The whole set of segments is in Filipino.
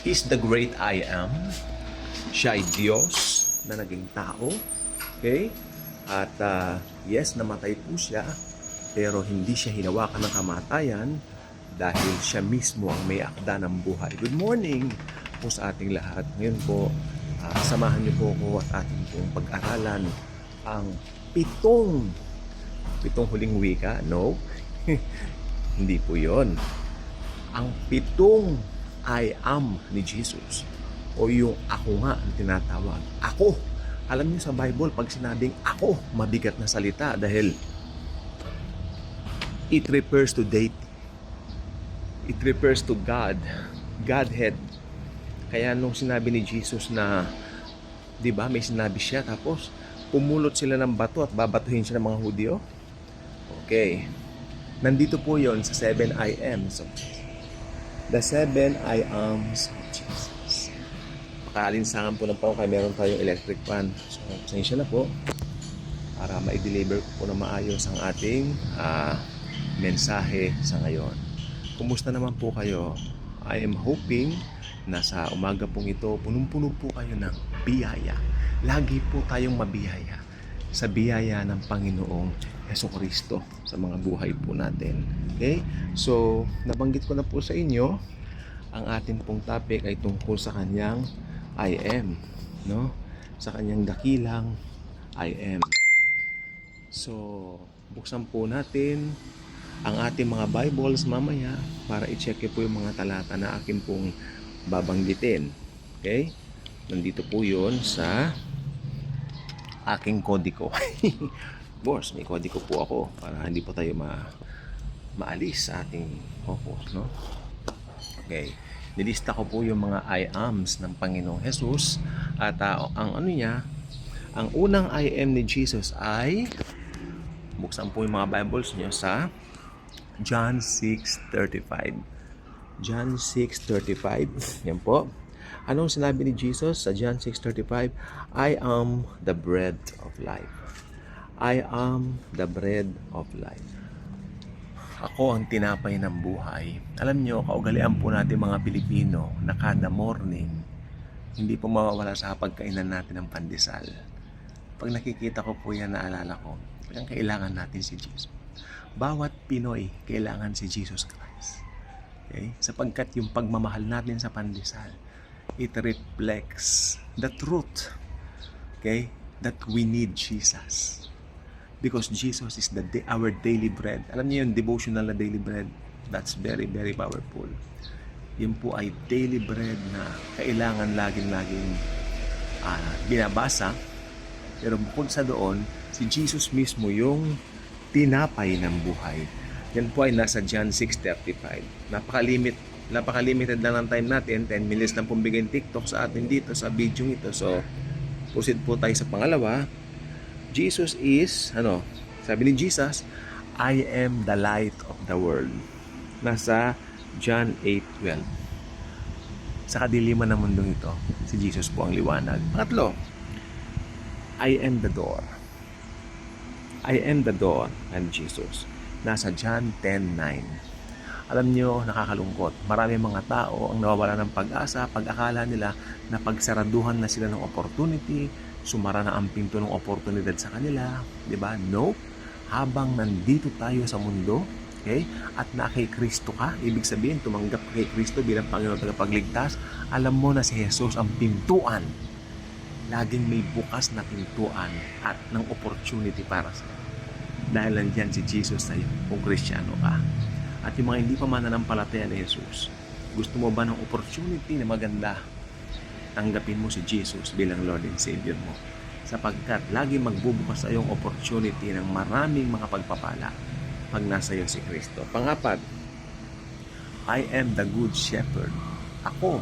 He's the great I am. Siya ay Diyos na naging tao. Okay? At yes, namatay po siya. Pero hindi siya hinawakan ng kamatayan dahil siya mismo ang may akda ng buhay. Good morning po sa ating lahat. Ngayon po, samahan niyo po ako at ating pong pag-aralan ang pitong huling wika. No? Hindi po yon. Ang pitong I am ni Jesus o yung ako nga ang tinatawag. Ako. Alam niyo sa Bible, pag sinabing ako, mabigat na salita dahil it refers to deity. It refers to God, Godhead. Kaya nung sinabi ni Jesus na, di ba, may sinabi siya, tapos pumulot sila ng bato at babatuhin siya ng mga Hudyo. Okay. Nandito po yon sa 7 I ams of Jesus. The 7 I ams of Jesus. Pakaalinsangan po ng pao kaya meron tayong electric fan. So, pasensya na po para ma-deliver ko po na maayos ang ating mensahe sa ngayon. Kumusta naman po kayo? I am hoping na sa umaga pong ito, punong-puno po kayo ng biyaya. Lagi po tayong mabiyaya sa biyaya ng Panginoong Jesucristo sa mga buhay po natin. Okay? So, nabanggit ko na po sa inyo, ang ating pong topic ay tungkol sa kanyang I am. No? Sa kanyang dakilang I am. So, buksan po natin ang ating mga Bibles mamaya para i-check po yung mga talata na akin pong babanggitin. Okay? Nandito po yun sa aking kodiko. Boss, may kodiko po ako para hindi po tayo maalis sa ating focus, no? Okay. Nilista ko po yung mga I ams ng Panginoong Jesus at ang ano niya, ang unang I am ni Jesus ay buksan po yung mga Bibles niyo sa John 6:35. John 6:35. Yan po. Anong sinabi ni Jesus sa John 6:35? I am the bread of life. I am the bread of life. Ako ang tinapay ng buhay. Alam nyo, kaugalian po natin mga Pilipino na kada morning, hindi po mawawala sa pagkainan natin ng pandesal. Pag nakikita ko po yan, naalala ko, kailangan natin si Jesus. Bawat Pinoy, kailangan si Jesus Christ. Okay? Sapagkat yung pagmamahal natin sa pandesal, it reflects the truth, okay, that we need Jesus. Because Jesus is our daily bread. Alam niyo yung devotional na daily bread? That's very, very powerful. Yun po ay daily bread na kailangan laging binabasa. Pero bukod sa doon, si Jesus mismo yung tinapay ng buhay. Yan po ay nasa John 6:35. Napaka-limited lang ng time natin. 10 minutes lang pong bigay TikTok sa atin dito sa video ito. So, proceed po tayo sa pangalawa. Jesus is, sabi ni Jesus, I am the light of the world. Nasa John 8:12. Sa kadiliman ng mundong ito, si Jesus po ang liwanag. Pangatlo, I am the door. I am the door and Jesus. Nasa John 10:9. Alam nyo, nakakalungkot. Marami mga tao ang nawawala ng pag-asa, pag-akala nila na pagsaraduhan na sila ng opportunity, sumara na ang pinto ng oportunidad sa kanila, di ba? No. Habang nandito tayo sa mundo, okay, at na kay Kristo ka, ibig sabihin, tumanggap kay Kristo bilang Panginoon at tagapagligtas, alam mo na si Jesus ang pintuan. Laging may bukas na pintuan at ng opportunity para sa iyo. Dahil nandiyan si Jesus sa iyo kung Kristiyano ka. At yung mga hindi pa mananampalataya ni Jesus, gusto mo ba ng opportunity na maganda? Tanggapin mo si Jesus bilang Lord and Savior mo. Sapagkat lagi magbubukas sa iyong opportunity ng maraming mga pagpapala pag nasa iyo si Kristo. Pangapat, I am the good shepherd. Ako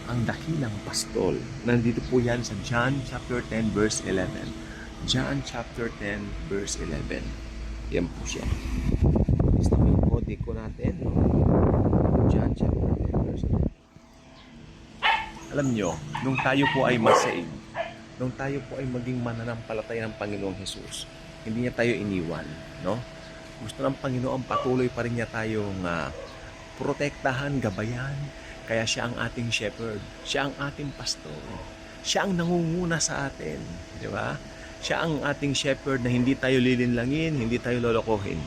ang dakilang pastol. Nandito po yan sa John chapter 10 verse 11. John chapter 10 verse 11. Yan po siya. Basta mo yung kodiko natin. John chapter 10 verse 11. Alam nyo, nung tayo po ay masave, nung tayo po ay maging mananampalataya ng Panginoong Jesus, hindi niya tayo iniwan, no? Gusto ng Panginoon, patuloy pa rin niya tayong protektahan, gabayan, Kaya siya ang ating shepherd. Siya ang ating pastor. Siya ang nangunguna sa atin. Di ba? Siya ang ating shepherd na hindi tayo lilinlangin, hindi tayo lolokohin.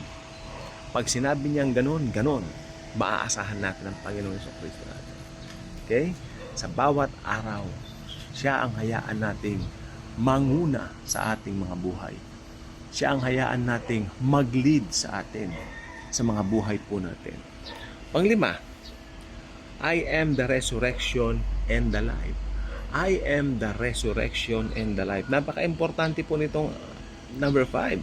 Pag sinabi niyang ganon, ganon, maaasahan natin ang Panginoon Kristo natin. Okay? Sa bawat araw, siya ang hayaan nating manguna sa ating mga buhay. Siya ang hayaan nating mag-lead sa atin sa mga buhay po natin. Panglima, I am the resurrection and the life. I am the resurrection and the life. Napaka-importante po nitong number 5.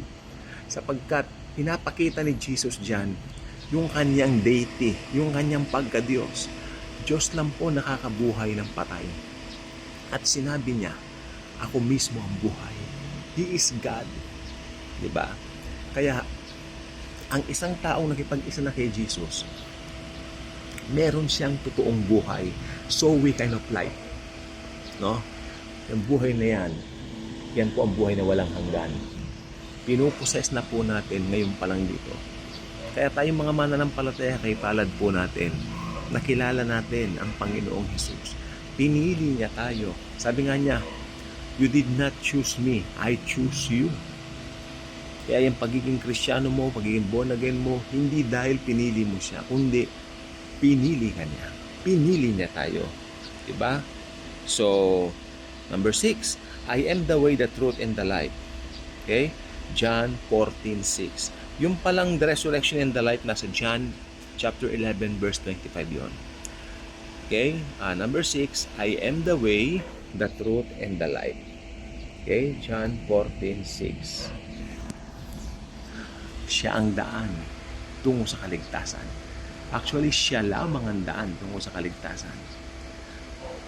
Sapagkat pinapakita ni Jesus dyan yung kanyang deity, yung kanyang pagka-Diyos. Diyos lang po nakakabuhay ng patay. At sinabi niya, ako mismo ang buhay. He is God. Diba? Kaya, ang isang taong nakipag-isa na kay Jesus, meron siyang totoong buhay. So we kind of life. No? Yung buhay na yan po ang buhay na walang hanggan. Pinuposes na po natin ngayon pa lang dito. Kaya tayong mga mananampalataya kay palad po natin, nakilala natin ang Panginoong Jesus. Pinili niya tayo. Sabi nga niya, you did not choose me, I choose you. Kaya yung pagiging Kristiyano mo, pagiging born again mo, hindi dahil pinili mo siya, kundi pinili ka niya. Pinili niya tayo. Diba? So, number 6, I am the way, the truth, and the life. Okay? John 14:6. Yung palang the resurrection and the life nasa John chapter 11 verse 25 yon. Okay? Number 6, I am the way, the truth, and the life. Okay? John 14:6. Siya ang daan tungo sa kaligtasan. Actually, siya lamang ang daan tungo sa kaligtasan.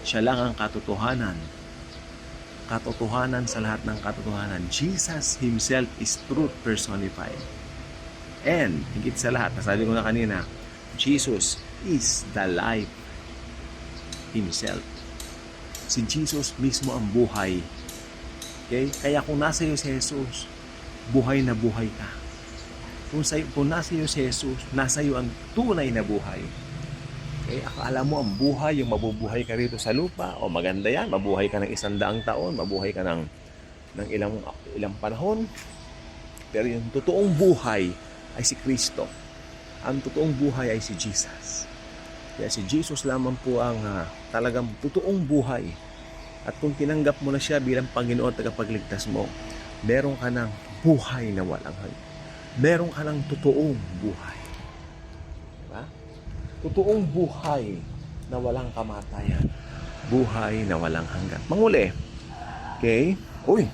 Siya lang ang katotohanan. Katotohanan sa lahat ng katotohanan. Jesus Himself is truth personified. And, higit sa lahat, nasabi ko na kanina, Jesus is the life Himself. Si Jesus mismo ang buhay. Okay? Kaya kung nasa iyo si Jesus, buhay na buhay ka. Kung nasa iyo si Jesus, nasa iyo ang tunay na buhay. Okay? Akala mo ang buhay, yung mabubuhay ka rito sa lupa, o maganda yan, mabuhay ka ng 100 taon, mabuhay ka ng ilang panahon. Pero yung totoong buhay ay si Kristo. Ang totoong buhay ay si Jesus. Kaya si Jesus lamang po ang talagang totoong buhay. At kung tinanggap mo na siya bilang Panginoon at tagapagligtas mo, meron ka ng buhay na walang hanggan. Meron ka ng totoong buhay. Diba? Totoong buhay na walang kamatayan. Buhay na walang hanggan. Manguli. Okay? Uy!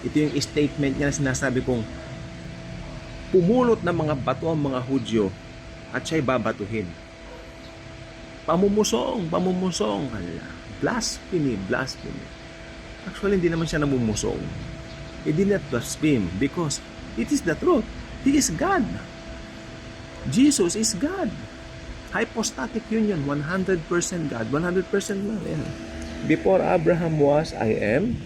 Ito yung statement niya na sinasabi kong pumulot ng mga bato ang mga Hudyo at siya'y babatuhin. Pamumusong. Blasphemy. Actually, hindi naman siya namumusong. He did not blaspheme because it is the truth. He is God. Jesus is God. Hypostatic union, 100% God, 100% man. Yan. Before Abraham was, I am.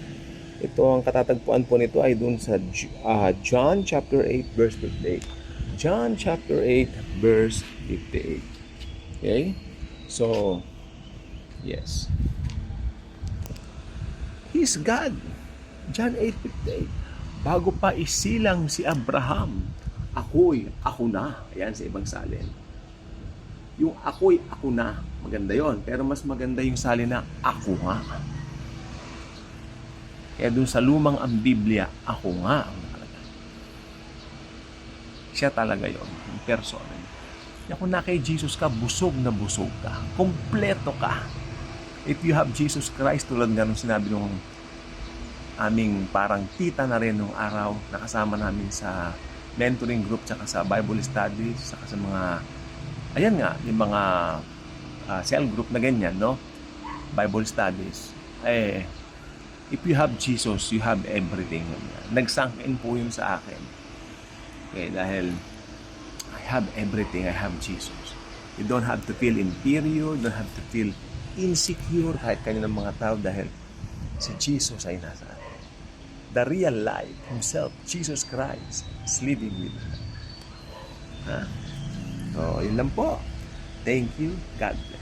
Ito ang katatagpuan po nito ay dun sa John chapter 8 verse 58. John chapter 8 verse 58. Okay? So, yes. He is God. John 8:58. Bago pa isilang si Abraham, ako na. Ayan sa ibang salin. Yung ako na, maganda yon. Pero mas maganda yung salin na ako nga. Kaya dun sa lumang ang Biblia, ako nga ang nakalagay. Siya talaga yon, yung persona. Kaya kung na kay Jesus ka, busog na busog ka. Kompleto ka. If you have Jesus Christ, tulad nga nung sinabi nung aming parang tita na rin nung araw, nakasama namin sa mentoring group, tsaka sa Bible studies, tsaka sa mga, ayan nga, yung mga cell group na ganyan, no? Bible studies. If you have Jesus, you have everything. Nag-sunk in po yun sa akin. Okay, dahil I have everything, I have Jesus. You don't have to feel inferior, you don't have to feel insecure kahit kanino ng mga tao dahil si Jesus ay nasa atin. The real life Himself, Jesus Christ, is living with us. So, yun lang po. Thank you. God bless.